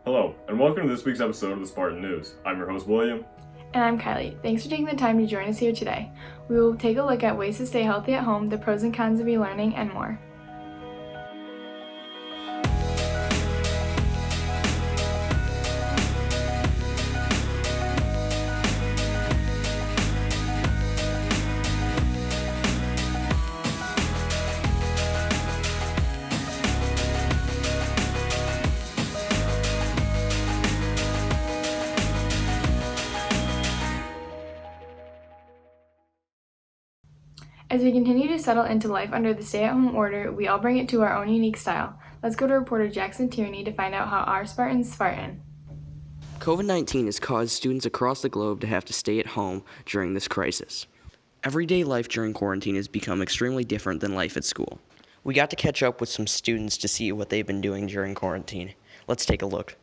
Hello, and welcome to this week's episode of the Spartan News. I'm your host, William. And I'm Kylie. Thanks for taking the time to join us here today. We will take a look at ways to stay healthy at home, the pros and cons of e-learning, and more. As we continue to settle into life under the stay-at-home order, we all bring it to our own unique style. Let's go to reporter Jackson Tierney to find out how our Spartans Spartan. COVID-19 has caused students across the globe to have to stay at home during this crisis. Everyday life during quarantine has become extremely different than life at school. We got to catch up with some students to see what they've been doing during quarantine. Let's take a look.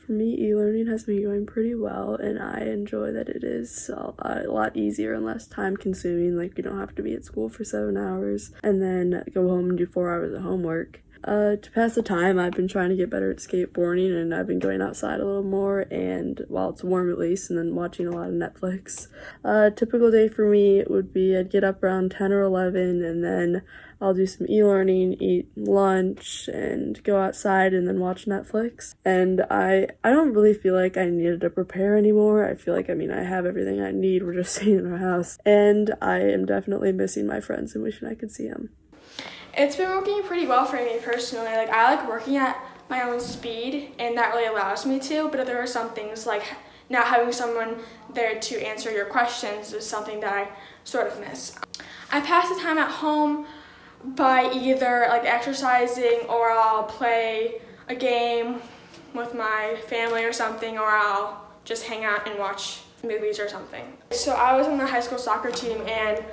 For me, e-learning has been going pretty well, and I enjoy that it is a lot easier and less time-consuming. Like, you don't have to be at school for 7 hours and then go home and do 4 hours of homework. To pass the time, I've been trying to get better at skateboarding, and I've been going outside a little more, and while it's warm at least, and then watching a lot of Netflix. A typical day for me would be I'd get up around 10 or 11, and then I'll do some e-learning, eat lunch, and go outside and then watch Netflix. And I don't really feel like I needed to prepare anymore. I feel like, I have everything I need. We're just staying in our house. And I am definitely missing my friends and wishing I could see them. It's been working pretty well for me personally. I like working at my own speed, and that really allows me to, but there are some things like not having someone there to answer your questions is something that I sort of miss. I pass the time at home by either exercising, or I'll play a game with my family or something, or I'll just hang out and watch movies or something. So I was on the high school soccer team, and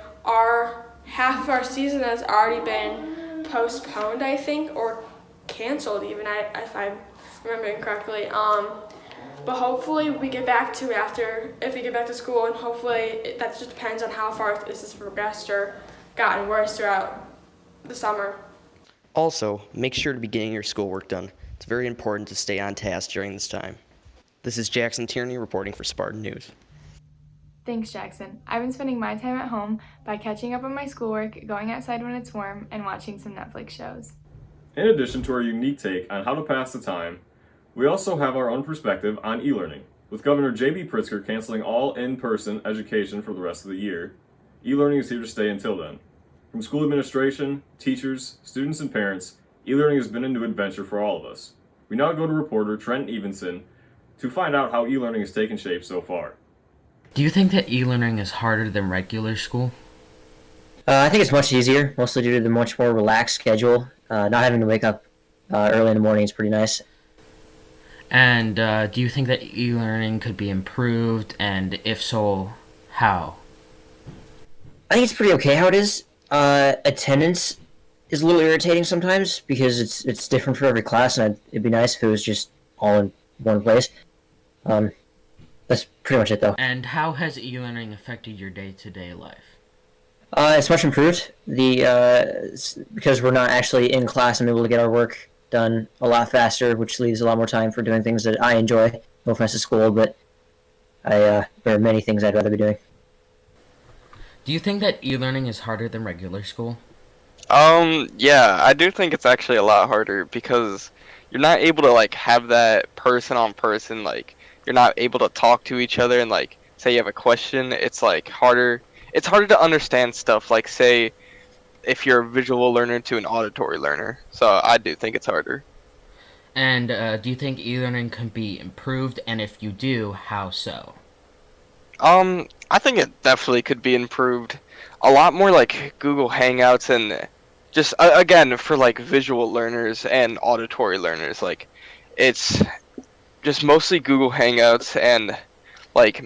half of our season has already been postponed, I think, or canceled even, if I'm remembering correctly. But hopefully we get back to if we get back to school, and hopefully that just depends on how far this has progressed or gotten worse throughout the summer. Also, make sure to be getting your schoolwork done. It's very important to stay on task during this time. This is Jackson Tierney reporting for Spartan News. Thanks, Jackson. I've been spending my time at home by catching up on my schoolwork, going outside when it's warm, and watching some Netflix shows. In addition to our unique take on how to pass the time, we also have our own perspective on e-learning. With Governor J.B. Pritzker canceling all in-person education for the rest of the year, e-learning is here to stay until then. From school administration, teachers, students, and parents, e-learning has been a new adventure for all of us. We now go to reporter Trent Evenson to find out how e-learning has taken shape so far. Do you think that e-learning is harder than regular school? I think it's much easier, mostly due to the much more relaxed schedule. Not having to wake up early in the morning is pretty nice. And do you think that e-learning could be improved, and if so, how? I think it's pretty okay how it is. Attendance is a little irritating sometimes because it's different for every class, and it'd be nice if it was just all in one place. That's pretty much it, though. And how has e-learning affected your day-to-day life? It's much improved. Because we're not actually in class, I'm able to get our work done a lot faster, which leaves a lot more time for doing things that I enjoy. No offense to school, but there are many things I'd rather be doing. Do you think that e-learning is harder than regular school? Yeah, I do think it's actually a lot harder because you're not able to have that person on person, you're not able to talk to each other and say you have a question. It's harder. It's harder to understand stuff, say if you're a visual learner to an auditory learner. So I do think it's harder. And do you think e-learning can be improved, and if you do, how so? I think it definitely could be improved. A lot more Google Hangouts, and just again for visual learners and auditory learners, it's just mostly Google Hangouts and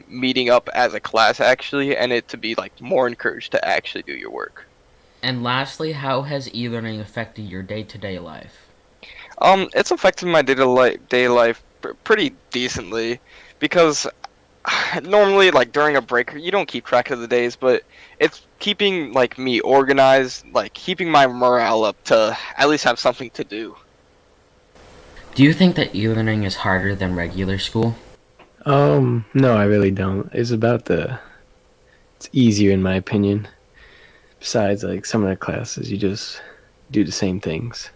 meeting up as a class actually, and it to be more encouraged to actually do your work. And lastly, how has e-learning affected your day-to-day life? It's affected my day life pretty decently because normally during a break you don't keep track of the days, but it's keeping me organized, keeping my morale up to at least have something to do. Do you think that e-learning is harder than regular school? No, I really don't. It's easier in my opinion. Besides, like, some of the classes, you just do the same things.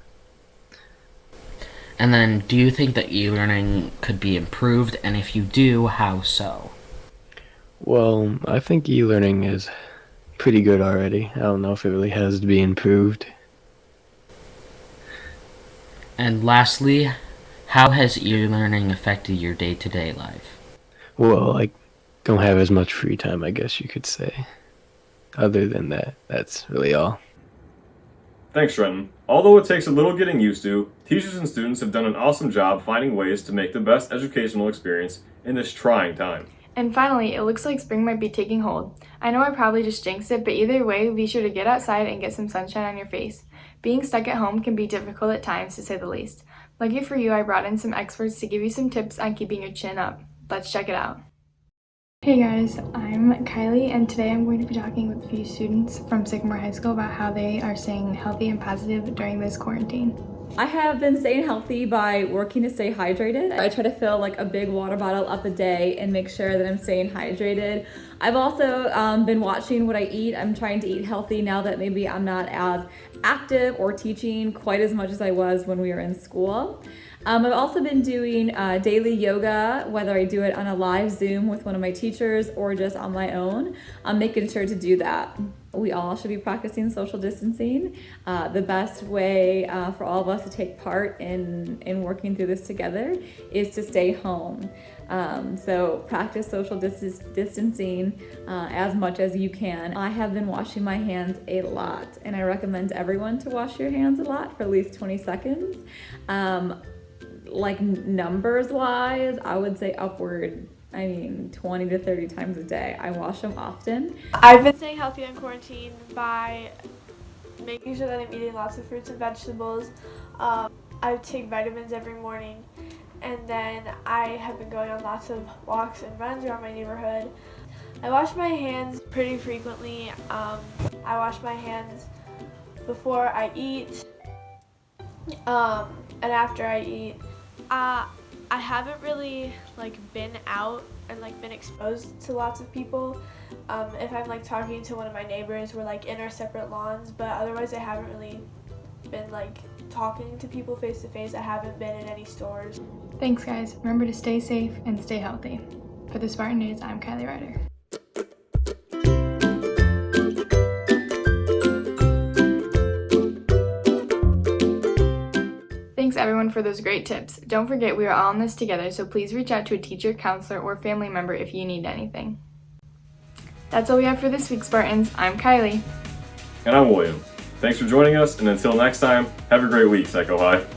And then, do you think that e-learning could be improved, and if you do, how so? Well, I think e-learning is pretty good already. I don't know if it really has to be improved. And lastly, how has e-learning affected your day-to-day life? Well, I don't have as much free time, I guess you could say. Other than that, that's really all. Thanks, Trenton. Although it takes a little getting used to, teachers and students have done an awesome job finding ways to make the best educational experience in this trying time. And finally, it looks like spring might be taking hold. I know I probably just jinxed it, but either way, be sure to get outside and get some sunshine on your face. Being stuck at home can be difficult at times, to say the least. Lucky for you, I brought in some experts to give you some tips on keeping your chin up. Let's check it out. Hey guys, I'm Kylie, and today I'm going to be talking with a few students from Sycamore High School about how they are staying healthy and positive during this quarantine. I have been staying healthy by working to stay hydrated. I try to fill like a big water bottle up a day and make sure that I'm staying hydrated. I've also been watching what I eat. I'm trying to eat healthy now that maybe I'm not as active or teaching quite as much as I was when we were in school. I've also been doing daily yoga, whether I do it on a live Zoom with one of my teachers or just on my own. I'm making sure to do that. We all should be practicing social distancing. The best way for all of us to take part in working through this together is to stay home. So practice social distancing as much as you can. I have been washing my hands a lot, and I recommend everyone to wash your hands a lot for at least 20 seconds. Like numbers wise, I would say upward, 20 to 30 times a day. I wash them often. I've been staying healthy in quarantine by making sure that I'm eating lots of fruits and vegetables. I take vitamins every morning, and then I have been going on lots of walks and runs around my neighborhood. I wash my hands pretty frequently. I wash my hands before I eat and after I eat. I haven't really been out and been exposed to lots of people. If I'm talking to one of my neighbors, we're in our separate lawns, but otherwise I haven't really been talking to people face to face. I haven't been in any stores. Thanks guys, remember to stay safe and stay healthy. For the Spartan News, I'm Kylie Ryder. Thanks everyone for those great tips. Don't forget we are all in this together, so please reach out to a teacher, counselor, or family member if you need anything. That's all we have for this week, Spartans. I'm Kylie. And I'm William. Thanks for joining us, and until next time, have a great week, Sycamore High.